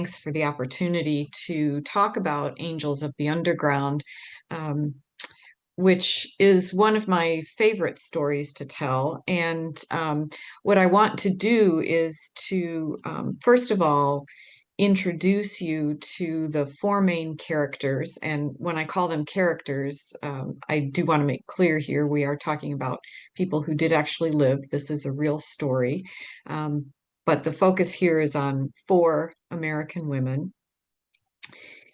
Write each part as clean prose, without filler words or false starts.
thanks for the opportunity to talk about Angels of the Underground, um, which is one of my favorite stories to tell. And what I want to do is to, first of all, introduce you to the four main characters. And when I call them characters, I do want to make clear here we are talking about people who did actually live. This is a real story. But the focus here is on four American women.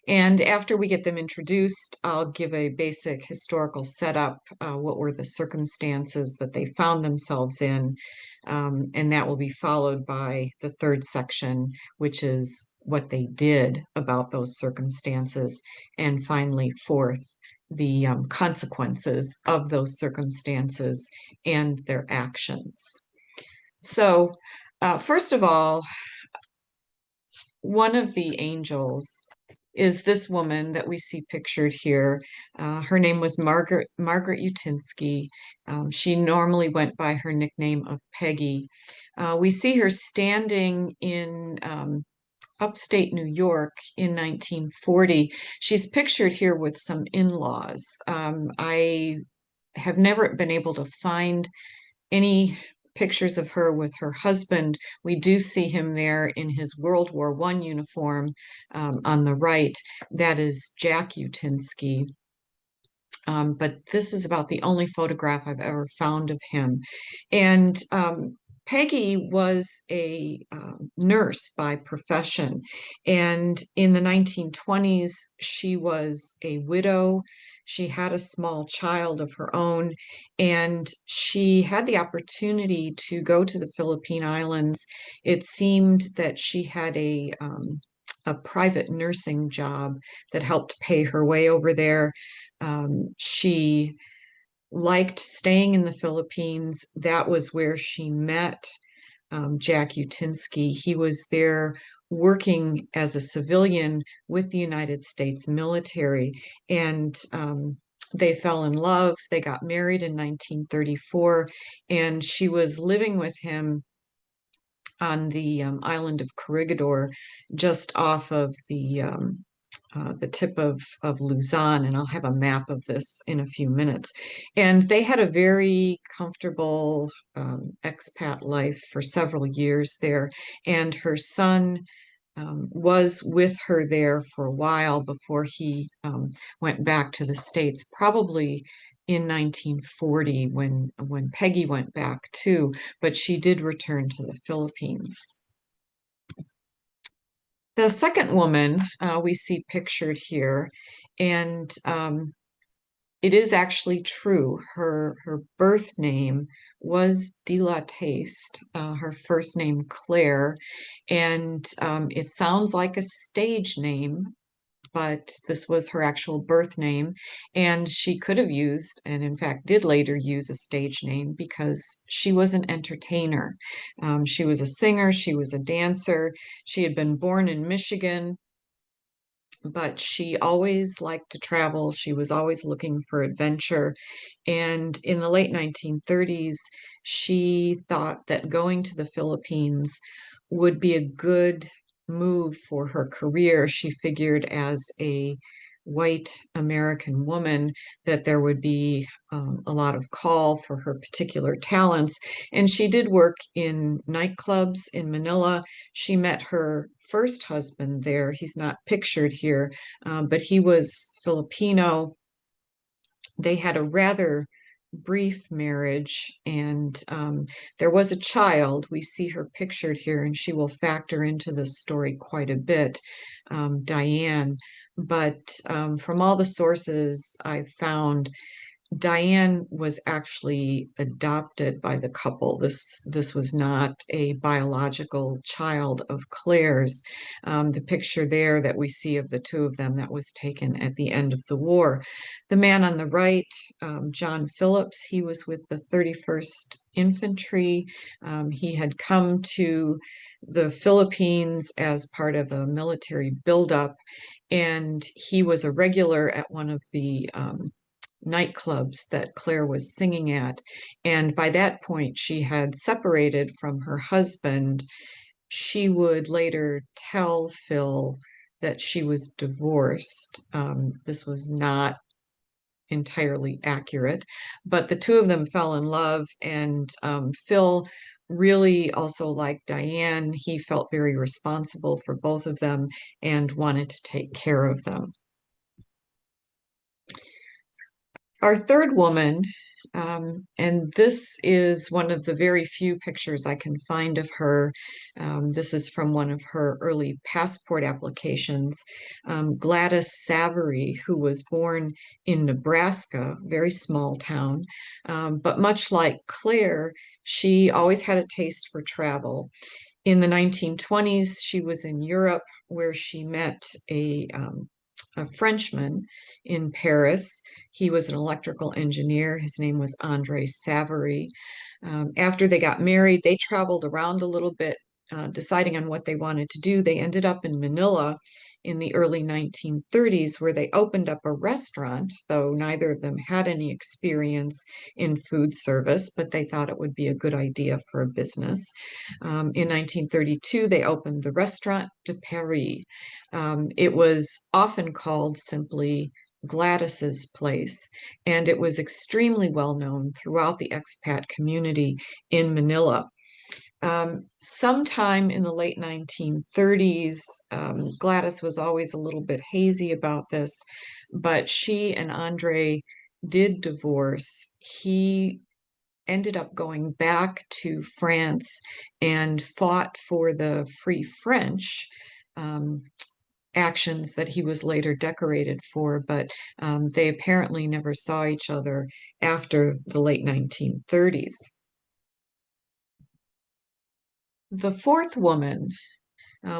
And after we get them introduced, I'll give a basic historical setup. What were the circumstances that they found themselves in? And that will be followed by the third section, which is what they did about those circumstances. And finally, fourth, the consequences of those circumstances and their actions. So, first of all, one of the angels is this woman that we see pictured here. Her name was Margaret Utinsky. She normally went by her nickname of Peggy. We see her standing in upstate New York in 1940. She's pictured here with some in-laws. I have never been able to find any pictures of her with her husband. We do see him there in his World War I uniform on the right. That is Jack Utinsky. But this is about the only photograph I've ever found of him. And Peggy was a nurse by profession. And in the 1920s, she was a widow. She had a small child of her own, and she had the opportunity to go to the Philippine Islands. It seemed that she had a private nursing job that helped pay her way over there. She liked staying in the Philippines. That was where she met Jack Utinsky. He was there working as a civilian with the United States military, and they fell in love. They got married in 1934, and she was living with him on the island of Corregidor, just off of the tip of Luzon, and I'll have a map of this in a few minutes. And they had a very comfortable expat life for several years there, and her son was with her there for a while before he went back to the States, probably in 1940 when Peggy went back too, but she did return to the Philippines. The second woman we see pictured here, and it is actually true. Her birth name was De La Taste, her first name Claire, and it sounds like a stage name, but this was her actual birth name. And she could have used, and in fact did later use, a stage name because she was an entertainer. She was a singer, she was a dancer. She had been born in Michigan, but she always liked to travel. She was always looking for adventure. And in the late 1930s, she thought that going to the Philippines would be a good move for her career. She figured, as a white American woman, that there would be a lot of call for her particular talents. And she did work in nightclubs in Manila. She met her first husband there. He's not pictured here, but he was Filipino. They had a rather brief marriage, and there was a child. We see her pictured here, and she will factor into this story quite a bit, Diane. But from all the sources I found, Diane was actually adopted by the couple. This was not a biological child of Claire's. The picture there that we see of the two of them, that was taken at the end of the war. The man on the right, John Phillips, he was with the 31st Infantry. He had come to the Philippines as part of a military buildup, and he was a regular at one of the nightclubs that Claire was singing at. And by that point, she had separated from her husband. she would later tell Phil that she was divorced. This was not entirely accurate, but the two of them fell in love, and Phil really also liked Diane. He felt very responsible for both of them and wanted to take care of them. Our third woman, and this is one of the very few pictures I can find of her. This is from one of her early passport applications. Gladys Savory, who was born in Nebraska, very small town, but much like Claire, she always had a taste for travel. In the 1920s, she was in Europe where she met a Frenchman in Paris. He was an electrical engineer. His name was Andre Savary. After they got married, they traveled around a little bit, deciding on what they wanted to do. They ended up in Manila in the early 1930s, where they opened up a restaurant, though neither of them had any experience in food service, but they thought it would be a good idea for a business. In 1932, they opened the Restaurant de Paris. It was often called simply Gladys's place, and it was extremely well known throughout the expat community in Manila. Sometime in the late 1930s, Gladys was always a little bit hazy about this, but she and Andre did divorce. He ended up going back to France and fought for the Free French. Actions that he was later decorated for, but they apparently never saw each other after the late 1930s. The fourth woman,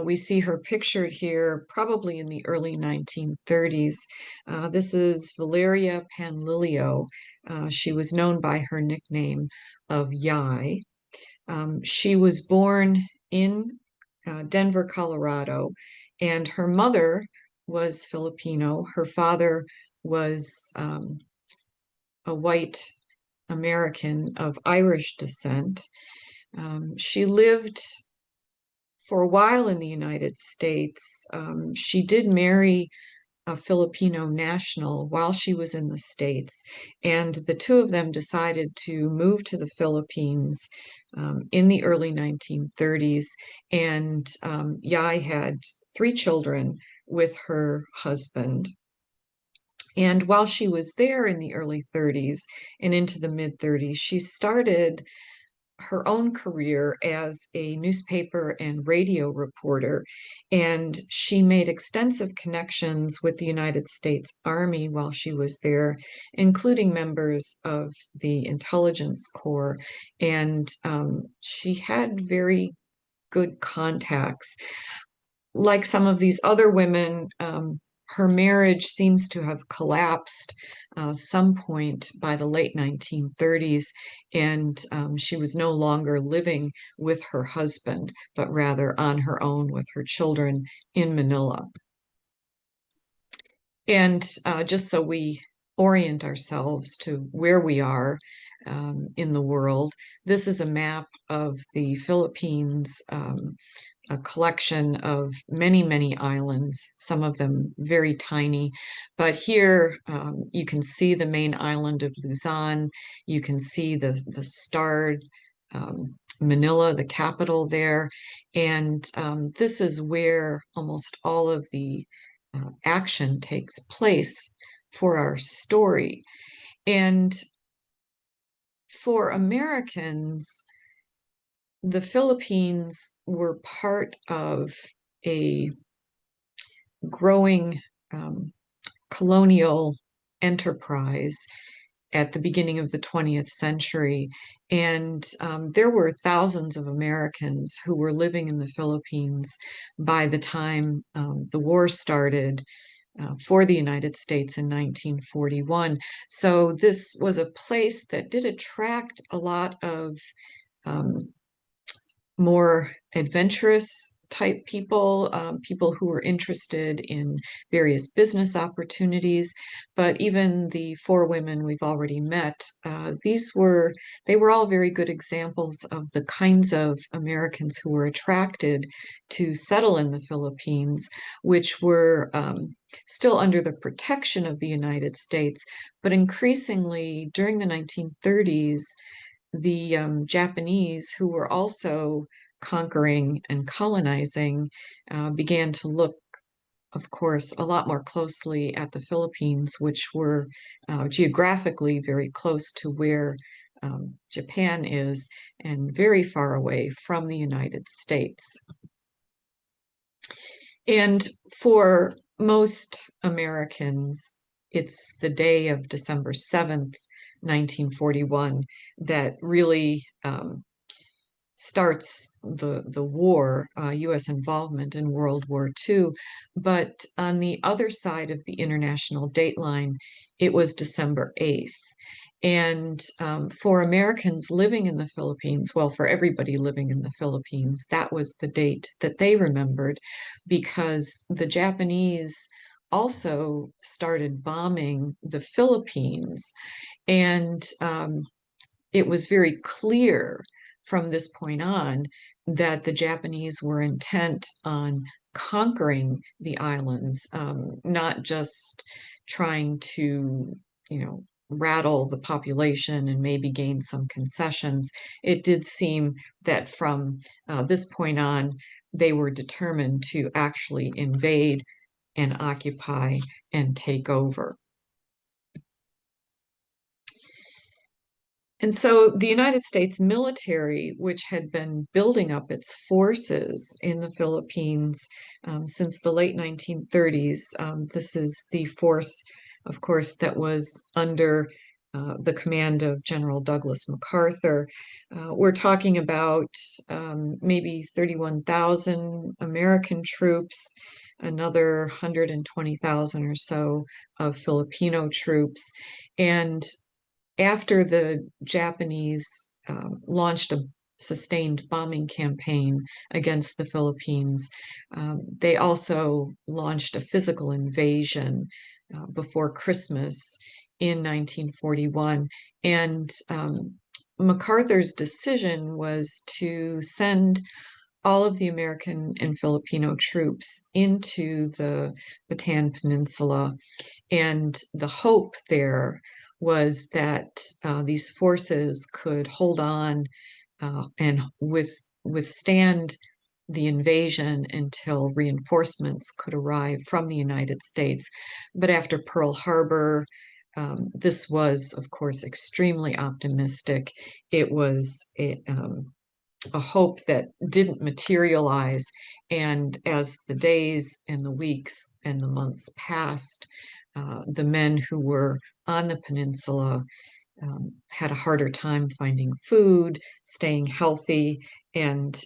we see her pictured here probably in the early 1930s. This is Valeria Panlilio. She was known by her nickname of Yai. She was born in Denver, Colorado, and her mother was Filipino. Her father was a white American of Irish descent. She lived for a while in the United States. She did marry a Filipino national while she was in the States, and the two of them decided to move to the Philippines in the early 1930s, and Yai had three children with her husband. And while she was there in the early 30s and into the mid 30s, she started her own career as a newspaper and radio reporter, and she made extensive connections with the United States Army while she was there, including members of the intelligence corps, and she had very good contacts. Like some of these other women, her marriage seems to have collapsed some point by the late 1930s, and she was no longer living with her husband, but rather on her own with her children in Manila. And just so we orient ourselves to where we are in the world, this is a map of the Philippines, a collection of many, many islands, some of them very tiny. But here you can see the main island of Luzon. You can see the starred Manila, the capital there. And this is where almost all of the action takes place for our story. And for Americans, the Philippines were part of a growing colonial enterprise at the beginning of the 20th century. And there were thousands of Americans who were living in the Philippines by the time the war started for the United States in 1941. So this was a place that did attract a lot of more adventurous type people, people who were interested in various business opportunities. But even the four women we've already met, they were all very good examples of the kinds of Americans who were attracted to settle in the Philippines, which were still under the protection of the United States, but increasingly during the 1930s, the Japanese, who were also conquering and colonizing, began to look, of course, a lot more closely at the Philippines, which were geographically very close to where Japan is and very far away from the United States. And for most Americans, it's the day of December 7th, 1941, that really starts the war, U.S. involvement in World War II. But on the other side of the international dateline, it was December 8th. And for Americans living in the Philippines, well, for everybody living in the Philippines, that was the date that they remembered, because the Japanese also started bombing the Philippines. And it was very clear from this point on that the Japanese were intent on conquering the islands, not just trying to, rattle the population and maybe gain some concessions. It did seem that from this point on, they were determined to actually invade and occupy and take over. And so the United States military, which had been building up its forces in the Philippines since the late 1930s, this is the force, of course, that was under the command of General Douglas MacArthur. We're talking about maybe 31,000 American troops, another 120,000 or so of Filipino troops. And after the Japanese launched a sustained bombing campaign against the Philippines, they also launched a physical invasion before Christmas in 1941. And MacArthur's decision was to send all of the American and Filipino troops into the Bataan Peninsula. And the hope there was that these forces could hold on and withstand the invasion until reinforcements could arrive from the United States. But after Pearl Harbor, this was, of course, extremely optimistic. It was a hope that didn't materialize. And as the days and the weeks and the months passed, the men who were on the peninsula had a harder time finding food, staying healthy, and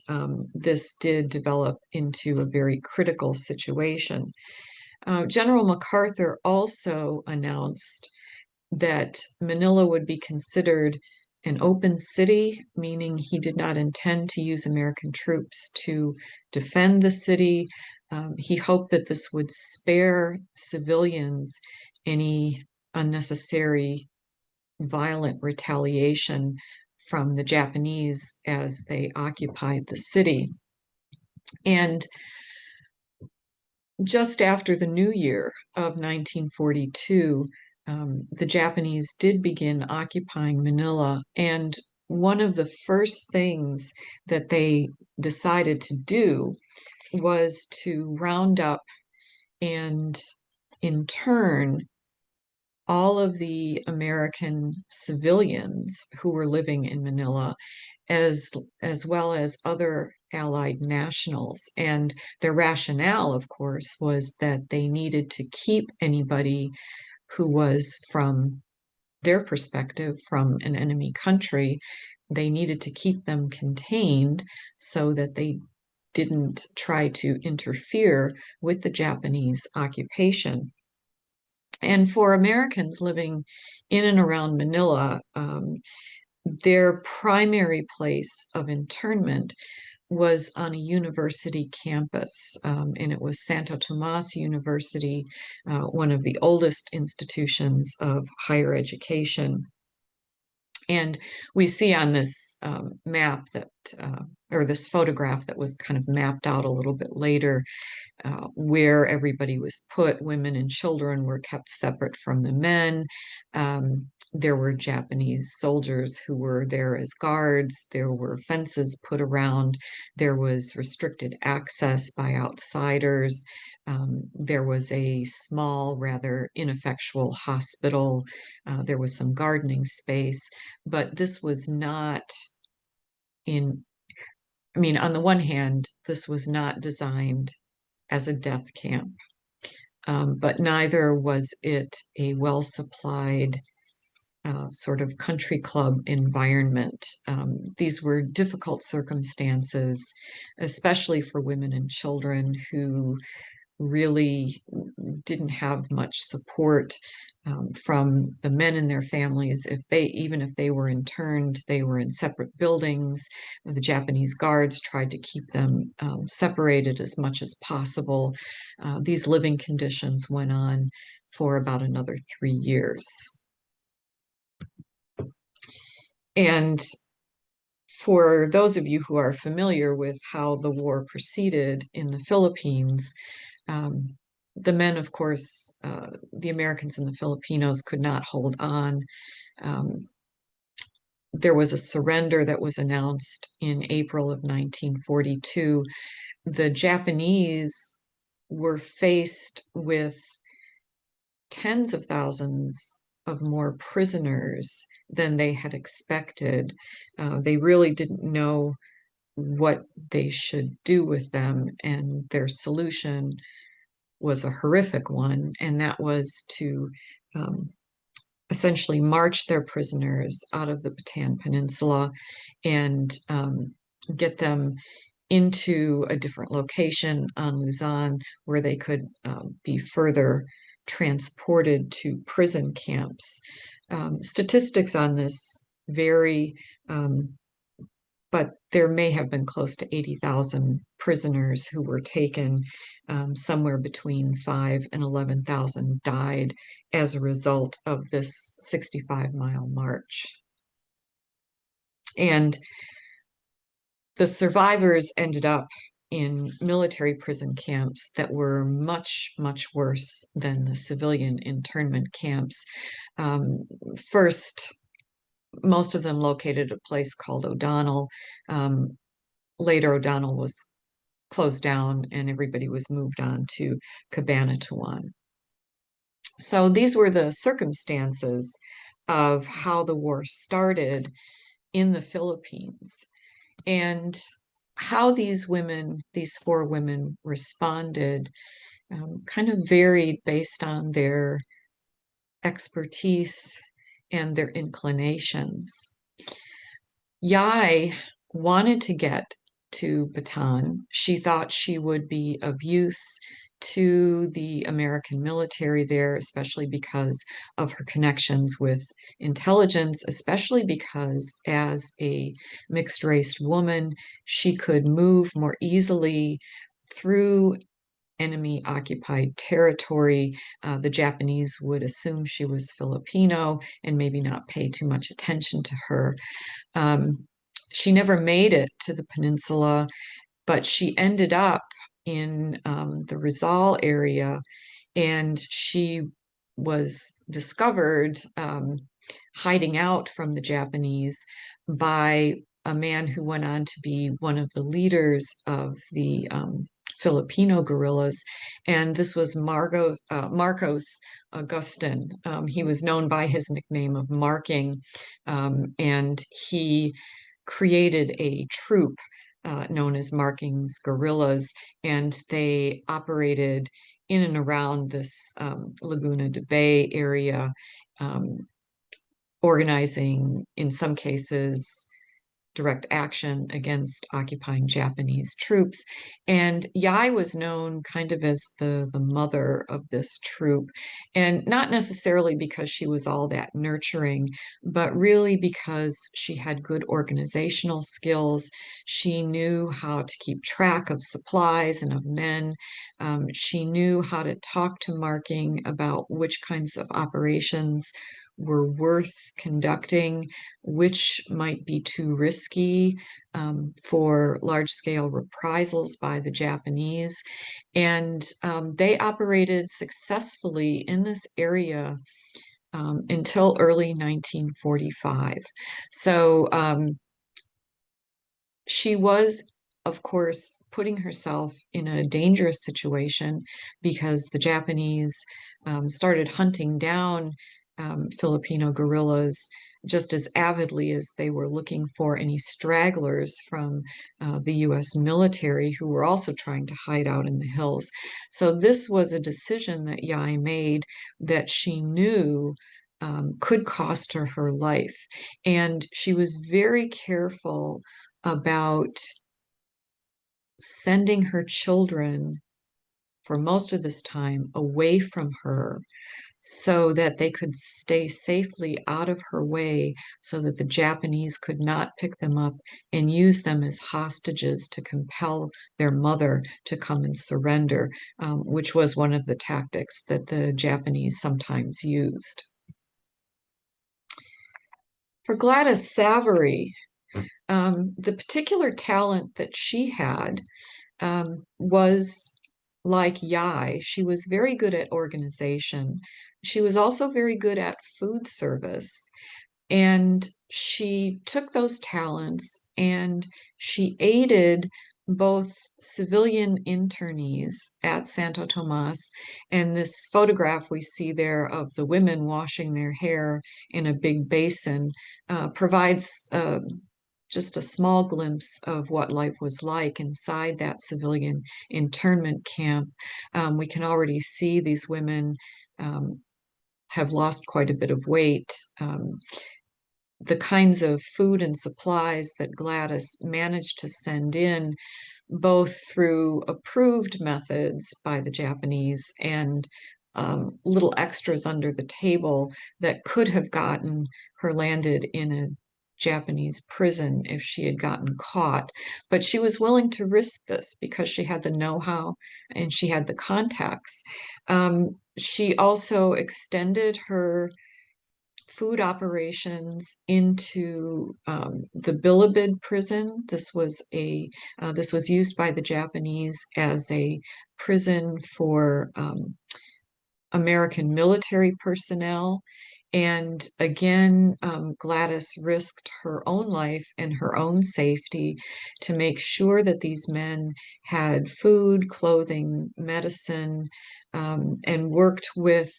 this did develop into a very critical situation. General MacArthur also announced that Manila would be considered an open city, meaning he did not intend to use American troops to defend the city. He hoped that this would spare civilians any unnecessary violent retaliation from the Japanese as they occupied the city. And just after the new year of 1942, the Japanese did begin occupying Manila. And one of the first things that they decided to do was to round up and intern all of the American civilians who were living in Manila, as well as other Allied nationals. And their rationale, of course, was that they needed to keep anybody who was, from their perspective, from an enemy country. They needed to keep them contained so that they didn't try to interfere with the Japanese occupation. And for Americans living in and around Manila, their primary place of internment was on a university campus, and it was Santo Tomas University, one of the oldest institutions of higher education. And we see on this map that, or this photograph that was kind of mapped out a little bit later, where everybody was put. Women and children were kept separate from the men. There were Japanese soldiers who were there as guards. There were fences put around. There was restricted access by outsiders. There was a small, rather ineffectual hospital. There was some gardening space, but this was not in, I mean, on the one hand, this was not designed as a death camp, but neither was it a well-supplied sort of country club environment. These were difficult circumstances, especially for women and children who really didn't have much support from the men in their families. Even if they were interned, they were in separate buildings. The Japanese guards tried to keep them separated as much as possible. These living conditions went on for about another 3 years. And for those of you who are familiar with how the war proceeded in the Philippines, the men, of course, the Americans and the Filipinos could not hold on. There was a surrender that was announced in April of 1942. The Japanese were faced with tens of thousands of more prisoners than they had expected. They really didn't know what they should do with them, and their solution was a horrific one, and that was to essentially march their prisoners out of the Bataan Peninsula and get them into a different location on Luzon where they could be further transported to prison camps. Statistics on this vary, but there may have been close to 80,000 prisoners who were taken. Somewhere between 5 and 11,000 died as a result of this 65-mile march. And the survivors ended up in military prison camps that were much, much worse than the civilian internment camps. First, most of them located at a place called O'Donnell. Later, O'Donnell was closed down and everybody was moved on to Cabanatuan. So these were the circumstances of how the war started in the Philippines. And how these women, these four women, responded kind of varied based on their expertise and their inclinations. Yai wanted to get to Bataan. She thought she would be of use to the American military there, especially because of her connections with intelligence, especially because as a mixed-race woman, she could move more easily through enemy-occupied territory. The Japanese would assume she was Filipino and maybe not pay too much attention to her. She never made it to the peninsula, but she ended up in the Rizal area, and she was discovered hiding out from the Japanese by a man who went on to be one of the leaders of the Filipino guerrillas, and this was Marcos Augustin. He was known by his nickname of Marking, and he created a troop known as Marking's Guerrillas, and they operated in and around this Laguna de Bay area, organizing, in some cases, direct action against occupying Japanese troops. And Yai was known kind of as the mother of this troop, and not necessarily because she was all that nurturing, but really because she had good organizational skills. She knew how to keep track of supplies and of men. She knew how to talk to Marking about which kinds of operations were worth conducting, which might be too risky for large-scale reprisals by the Japanese. And they operated successfully in this area until early 1945. So she was, of course, putting herself in a dangerous situation because the Japanese started hunting down Filipino guerrillas just as avidly as they were looking for any stragglers from the US military who were also trying to hide out in the hills. So this was a decision that Yai made that she knew could cost her her life. And she was very careful about sending her children for most of this time away from her so that they could stay safely out of her way so that the Japanese could not pick them up and use them as hostages to compel their mother to come and surrender, which was one of the tactics that the Japanese sometimes used. For Gladys Savory, the particular talent that she had was like Yai. She was very good at organization. She was also very good at food service. And she took those talents and she aided both civilian internees at Santo Tomas. And this photograph we see there of the women washing their hair in a big basin provides just a small glimpse of what life was like inside that civilian internment camp. We can already see these women have lost quite a bit of weight. The kinds of food and supplies that Gladys managed to send in, both through approved methods by the Japanese and little extras under the table that could have gotten her landed in a Japanese prison if she had gotten caught. But she was willing to risk this because she had the know-how and she had the contacts. She also extended her food operations into the Bilibid prison. This was used by the Japanese as a prison for American military personnel. And again, Gladys risked her own life and her own safety to make sure that these men had food, clothing, medicine, and worked with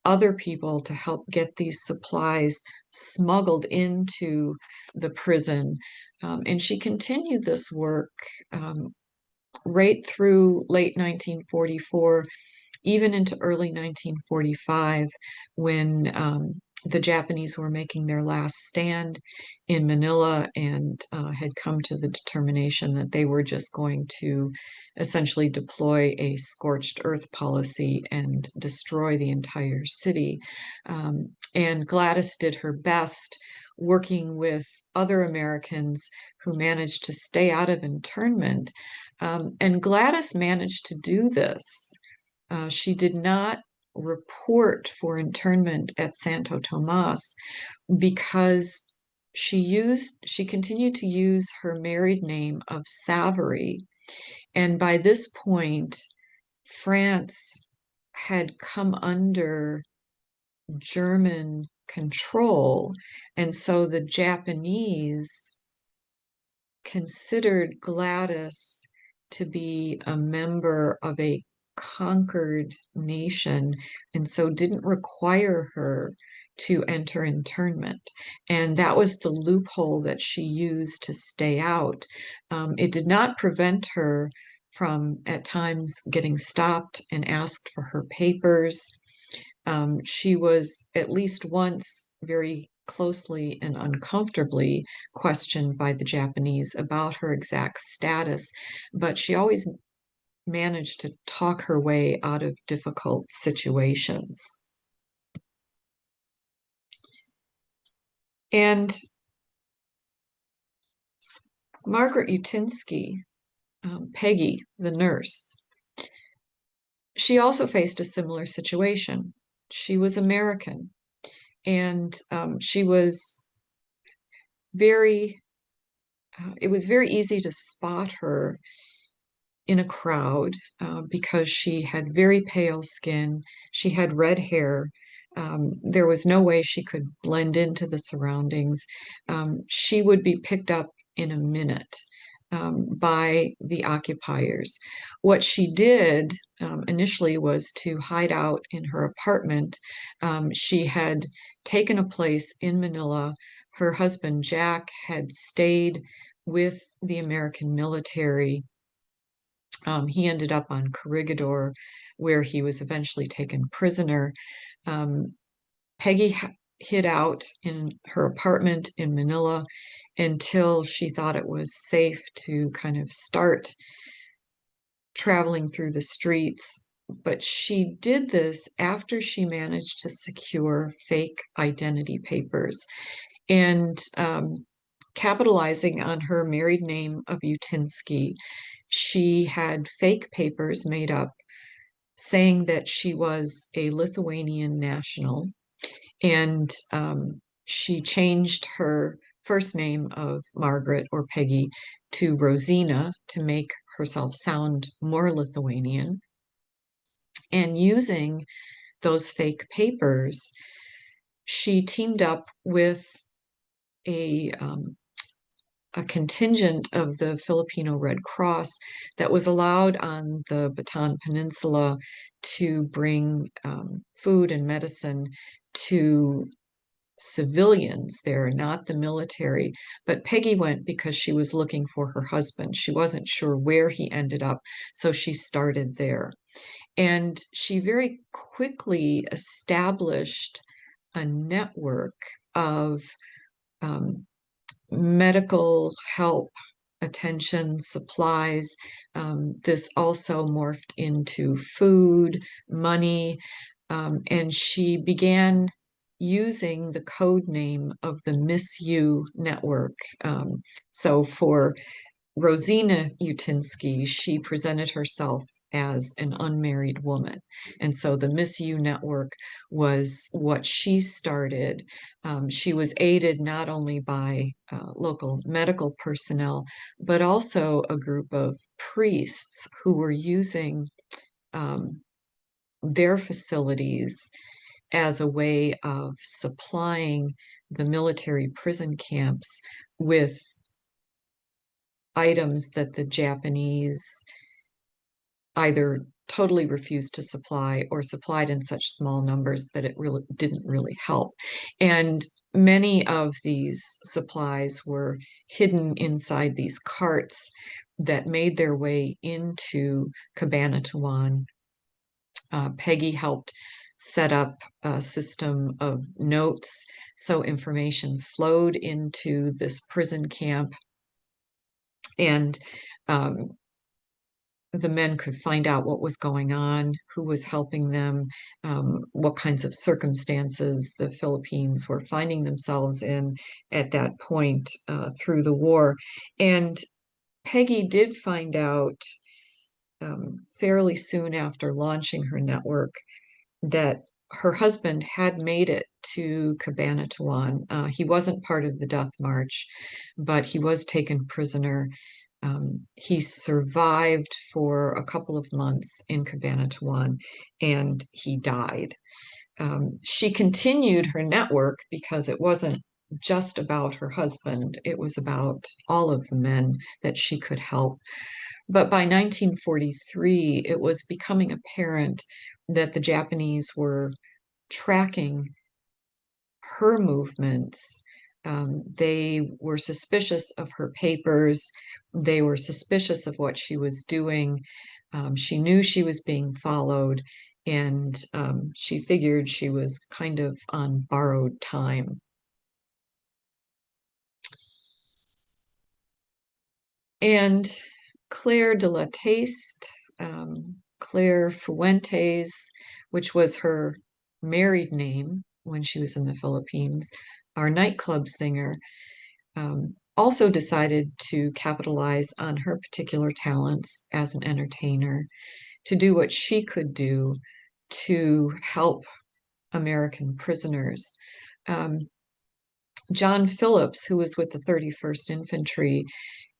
other people to help get these supplies smuggled into the prison. And she continued this work right through late 1944, even into early 1945, when the Japanese were making their last stand in Manila and had come to the determination that they were just going to essentially deploy a scorched earth policy and destroy the entire city. And Gladys did her best working with other Americans who managed to stay out of internment. And Gladys managed to do this. She did not report for internment at Santo Tomas because she continued to use her married name of Savory. And by this point, France had come under German control. And so the Japanese considered Gladys to be a member of a conquered nation, and so didn't require her to enter internment. And that was the loophole that she used to stay out. It did not prevent her from, at times, getting stopped and asked for her papers. She was at least once very closely and uncomfortably questioned by the Japanese about her exact status, but she always managed to talk her way out of difficult situations. And Margaret Utinsky, Peggy, the nurse, she also faced a similar situation. She was American, and she was very, it was very easy to spot her in a crowd because she had very pale skin. She had red hair. There was no way she could blend into the surroundings. She would be picked up in a minute by the occupiers. What she did initially was to hide out in her apartment. She had taken a place in Manila. Her husband, Jack, had stayed with the American military. He ended up on Corregidor, where he was eventually taken prisoner. Um, Peggy hid out in her apartment in Manila until she thought it was safe to kind of start traveling through the streets. But she did this after she managed to secure fake identity papers. And capitalizing on her married name of Utinsky, she had fake papers made up saying that she was a Lithuanian national, and she changed her first name of Margaret or Peggy to Rosina to make herself sound more Lithuanian. And using those fake papers, she teamed up with a a contingent of the Filipino Red Cross that was allowed on the Bataan Peninsula to bring food and medicine to civilians there, not the military. But Peggy went because she was looking for her husband. She wasn't sure where he ended up, so she started there. And she very quickly established a network of um, medical help, attention, supplies. This also morphed into food, money, and she began using the code name of the Miss You network. So for Rosina Utinsky, she presented herself as an unmarried woman. And so the Miss You Network was what she started. She was aided not only by local medical personnel, but also a group of priests who were using um, their facilities as a way of supplying the military prison camps with items that the Japanese either totally refused to supply or supplied in such small numbers that it really didn't really help. And many of these supplies were hidden inside these carts that made their way into Cabanatuan. Peggy helped set up a system of notes so information flowed into this prison camp, and the men could find out what was going on, who was helping them, what kinds of circumstances the Philippines were finding themselves in at that point through the war. And Peggy did find out fairly soon after launching her network that her husband had made it to Cabanatuan. He wasn't part of the death march, but he was taken prisoner. He survived for a couple of months in Cabanatuan, and he died. She continued her network because it wasn't just about her husband, it was about all of the men that she could help. But by 1943, it was becoming apparent that the Japanese were tracking her movements. They were suspicious of her papers. They were suspicious of what she was doing. She knew she was being followed, and she figured she was kind of on borrowed time. And Claire de la Taste, Claire Fuentes, which was her married name when she was in the Philippines, our nightclub singer, also decided to capitalize on her particular talents as an entertainer to do what she could do to help American prisoners. Um, John Phillips, who was with the 31st Infantry,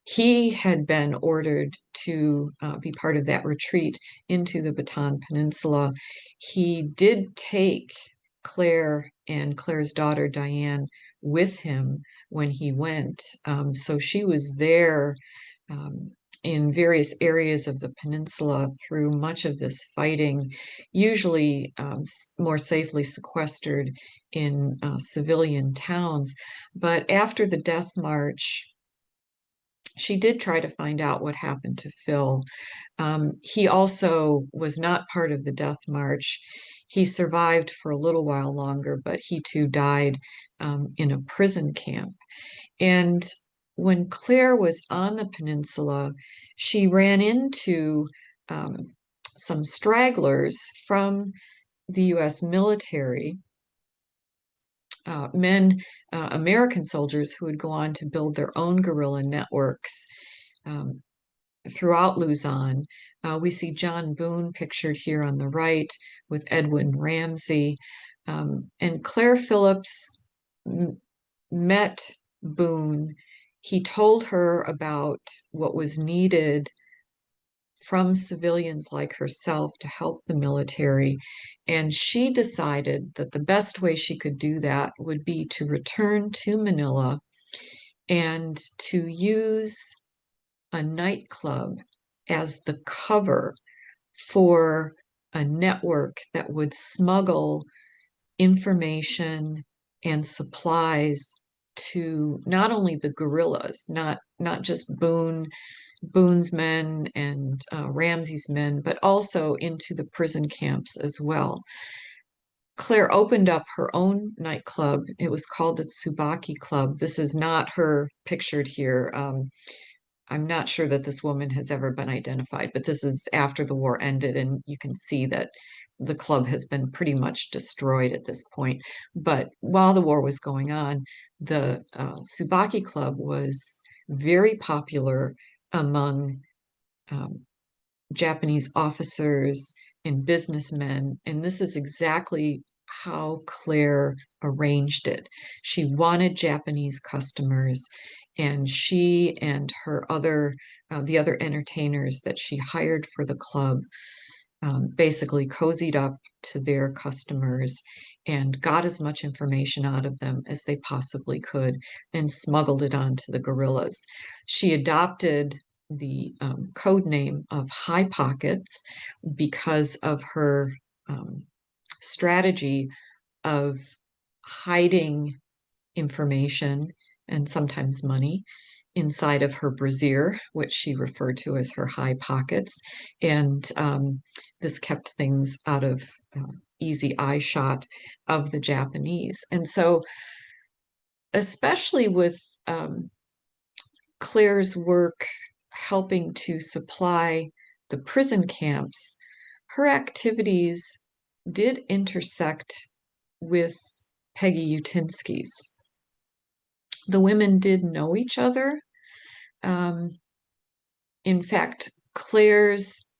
he had been ordered to be part of that retreat into the Bataan Peninsula. He did take Claire and Claire's daughter Diane with him when he went. So she was there um, in various areas of the peninsula through much of this fighting, usually more safely sequestered in civilian towns. But after the death march, she did try to find out what happened to Phil. He also was not part of the death march. He survived for a little while longer, but he too died in a prison camp. And when Claire was on the peninsula, she ran into um, some stragglers from the US military, American soldiers who would go on to build their own guerrilla networks um, throughout Luzon. We see John Boone pictured here on the right with Edwin Ramsey. And Claire Phillips met Boone. He told her about what was needed from civilians like herself to help the military. And she decided that the best way she could do that would be to return to Manila and to use a nightclub as the cover for a network that would smuggle information and supplies to not only the guerrillas, not just Boone's men and Ramsey's men, but also into the prison camps as well. Claire opened up her own nightclub. It was called the Tsubaki Club. This is not her pictured here. I'm not sure that this woman has ever been identified, but this is after the war ended, and you can see that the club has been pretty much destroyed at this point. But while the war was going on, the Tsubaki Club was very popular among um, Japanese officers and businessmen, and this is exactly how Claire arranged it. She wanted Japanese customers, and she and the other entertainers that she hired for the club basically cozied up to their customers and got as much information out of them as they possibly could and smuggled it onto the guerrillas. She adopted the code name of High Pockets because of her strategy of hiding information and sometimes money inside of her brassiere, which she referred to as her high pockets. And this kept things out of easy eye shot of the Japanese. And so, especially with Claire's work helping to supply the prison camps, her activities did intersect with Peggy Utinsky's. The women did know each other. In fact, Claire's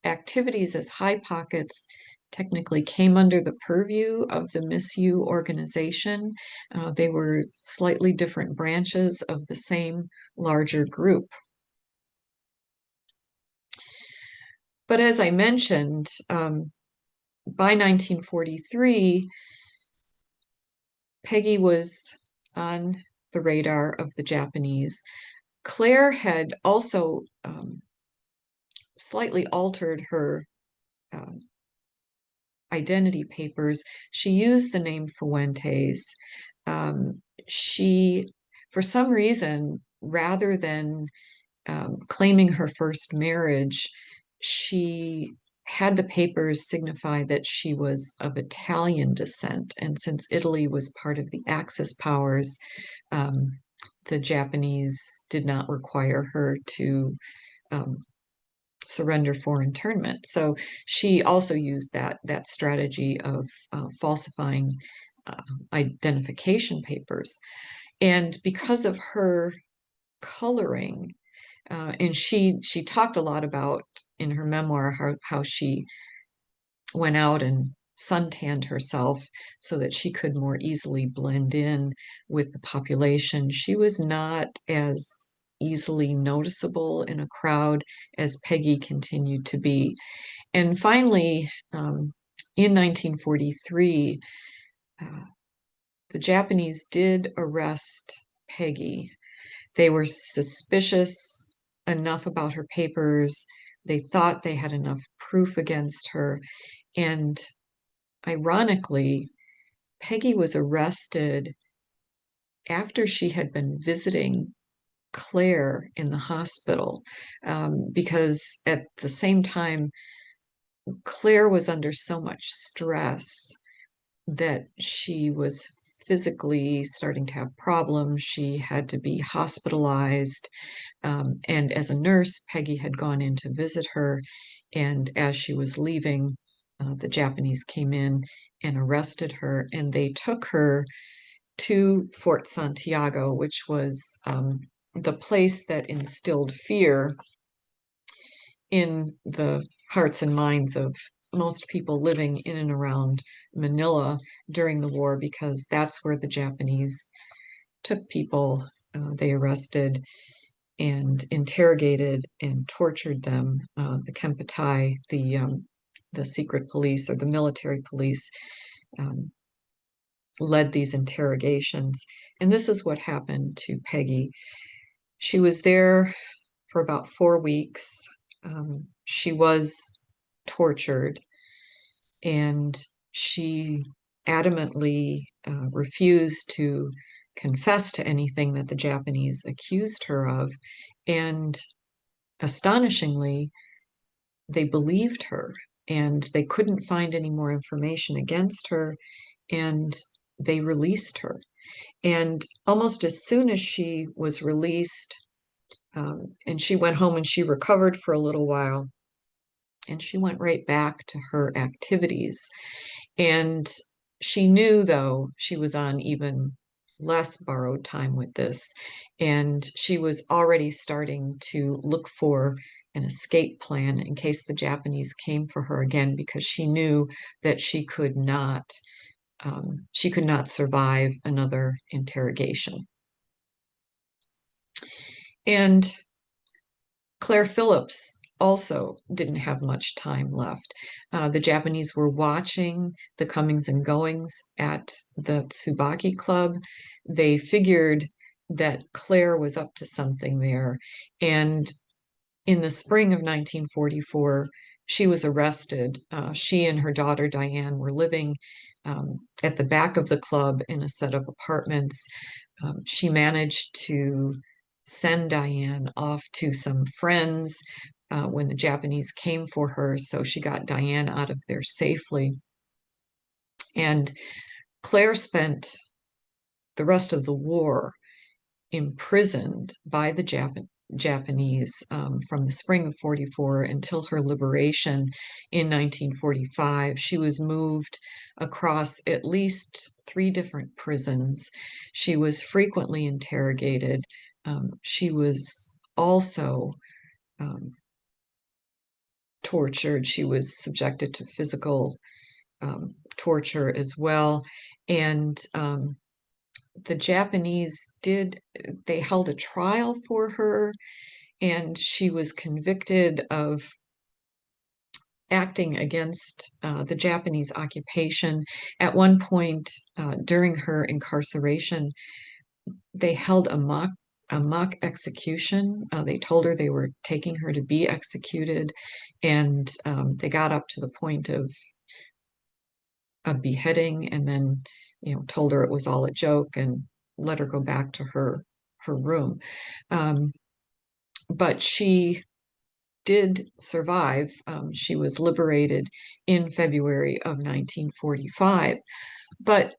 activities as High Pockets technically came under the purview of the Miss U organization. They were slightly different branches of the same larger group. But as I mentioned, by 1943, Peggy was on the radar of the Japanese. Claire had also slightly altered her identity papers. She used the name Fuentes. She, for some reason, rather than claiming her first marriage, she had the papers signify that she was of Italian descent. And since Italy was part of the Axis powers, the Japanese did not require her to um, surrender for internment. So she also used that strategy of falsifying uh, identification papers. And because of her coloring, and she talked a lot about in her memoir how she went out and suntanned herself so that she could more easily blend in with the population. She was not as easily noticeable in a crowd as Peggy continued to be. And finally, in 1943, uh, the Japanese did arrest Peggy. They were suspicious enough about her papers. They thought they had enough proof against her. And ironically, Peggy was arrested after she had been visiting Claire in the hospital, because at the same time, Claire was under so much stress that she was physically starting to have problems. She had to be hospitalized. And as a nurse, Peggy had gone in to visit her. And as she was leaving, the Japanese came in and arrested her, and they took her to Fort Santiago, which was the place that instilled fear in the hearts and minds of most people living in and around Manila during the war, because that's where the Japanese took people. They arrested and interrogated and tortured them. The Kempeitai, the secret police or the military police, um, led these interrogations. And this is what happened to Peggy. She was there for about 4 weeks. She was tortured, and she adamantly refused to confess to anything that the Japanese accused her of. And astonishingly, they believed her, and they couldn't find any more information against her, and they released her. And almost as soon as she was released, and she went home and she recovered for a little while, and she went right back to her activities. And she knew, though, she was on even less borrowed time with this. And she was already starting to look for an escape plan in case the Japanese came for her again, because she knew that she could not survive another interrogation. And Claire Phillips also didn't have much time left. The Japanese were watching the comings and goings at the Tsubaki Club. They figured that Claire was up to something there. And in the spring of 1944, she was arrested. She and her daughter Diane were living at the back of the club in a set of apartments. She managed to send Diane off to some friends when the Japanese came for her, so she got Diane out of there safely. And Claire spent the rest of the war imprisoned by the Japanese from the spring of 44 until her liberation in 1945. She was moved across at least 3 different prisons. She was frequently interrogated. She was also tortured. She was subjected to physical torture as well. And the Japanese they held a trial for her, and she was convicted of acting against the Japanese occupation. At one point during her incarceration, they held a mock execution. They told her they were taking her to be executed, and they got up to the point of beheading, and then told her it was all a joke and let her go back to her room. But she did survive. She was liberated in February of 1945. But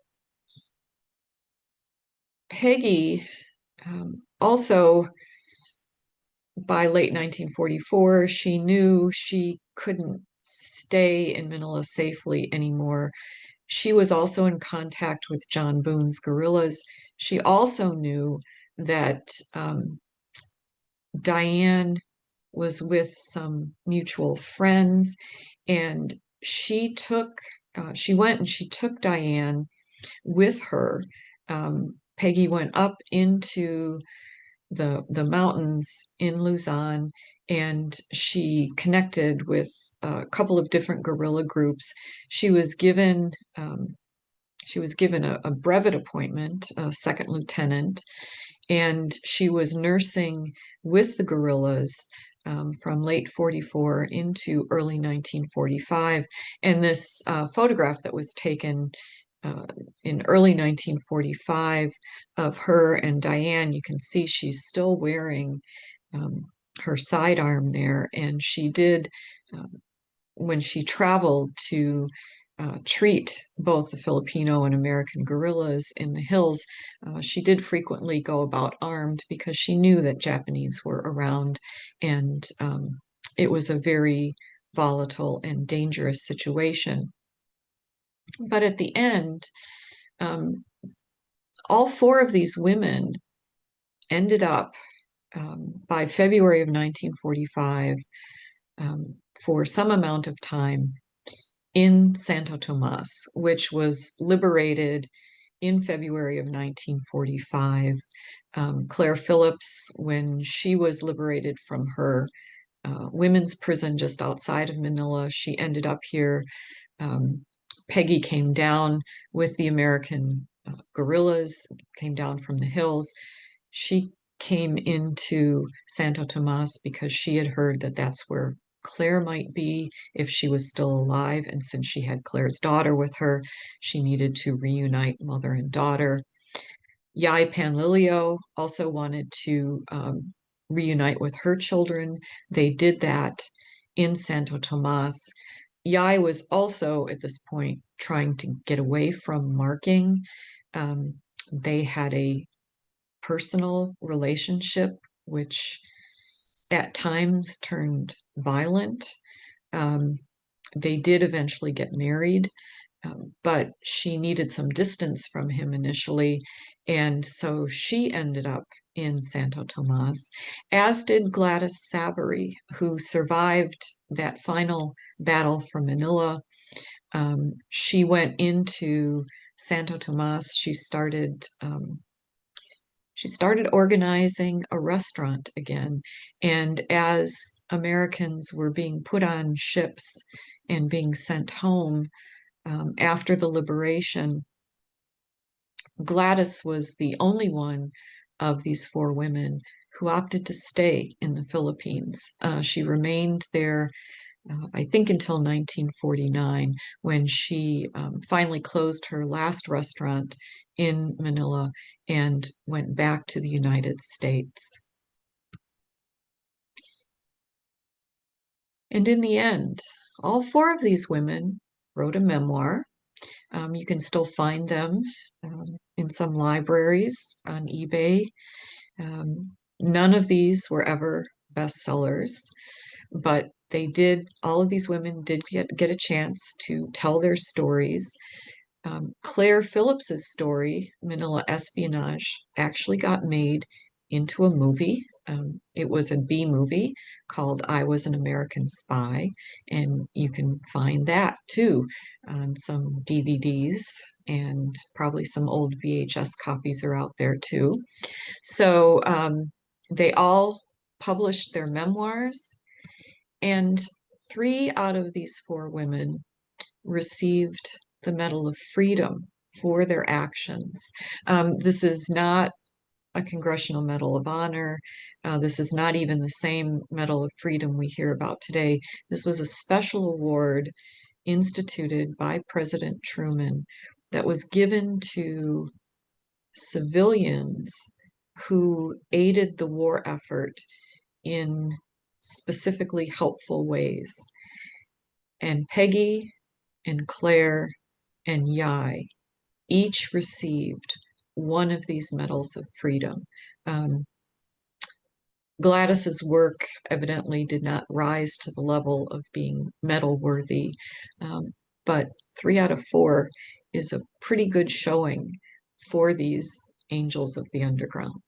Peggy Also, by late 1944, she knew she couldn't stay in Manila safely anymore. She was also in contact with John Boone's guerrillas. She also knew that Diane was with some mutual friends, and she went and she took Diane with her. Peggy went up into the mountains in Luzon, and she connected with a couple of different guerrilla groups. She was given a brevet appointment, a second lieutenant, and she was nursing with the guerrillas from late 44 into early 1945. And this photograph that was taken uh, in early 1945 of her and Diane, you can see she's still wearing um, her sidearm there. And she did, when she traveled to treat both the Filipino and American guerrillas in the hills, she did frequently go about armed because she knew that Japanese were around, and it was a very volatile and dangerous situation. But at the end, um, all four of these women ended up by February of 1945 for some amount of time in Santo Tomas, which was liberated in February of 1945. Claire Phillips, when she was liberated from her women's prison just outside of Manila, she ended up here. Um, Peggy came down with the American guerrillas, came down from the hills. She came into Santo Tomas because she had heard that that's where Claire might be if she was still alive. And since she had Claire's daughter with her, she needed to reunite mother and daughter. Yai Panlilio also wanted to reunite with her children. They did that in Santo Tomas. Yai was also at this point trying to get away from marking. Um, they had a personal relationship, which at times turned violent. Um, they did eventually get married, but she needed some distance from him initially. And so she ended up in Santo Tomas, as did Gladys Savory, who survived that final battle for Manila. She went into Santo Tomas. She started organizing a restaurant again. And as Americans were being put on ships and being sent home after the liberation, Gladys was the only one of these four women who opted to stay in the Philippines. She remained there, I think, until 1949, when she finally closed her last restaurant in Manila and went back to the United States. And in the end, all four of these women wrote a memoir. You can still find them in some libraries on eBay. None of these were ever bestsellers, but all of these women did get a chance to tell their stories. Claire Phillips's story, Manila Espionage, actually got made into a movie. It was a B movie called I Was an American Spy, and you can find that too on some DVDs, and probably some old VHS copies are out there too. So they all published their memoirs, and three out of these four women received the Medal of Freedom for their actions. This is not a Congressional Medal of Honor. This is not even the same Medal of Freedom we hear about today. This was a special award instituted by President Truman that was given to civilians who aided the war effort in specifically helpful ways. And Peggy and Claire and Yai each received one of these medals of freedom, Um, Gladys's work evidently did not rise to the level of being medal worthy, um, but 3 out of 4 is a pretty good showing for these angels of the underground.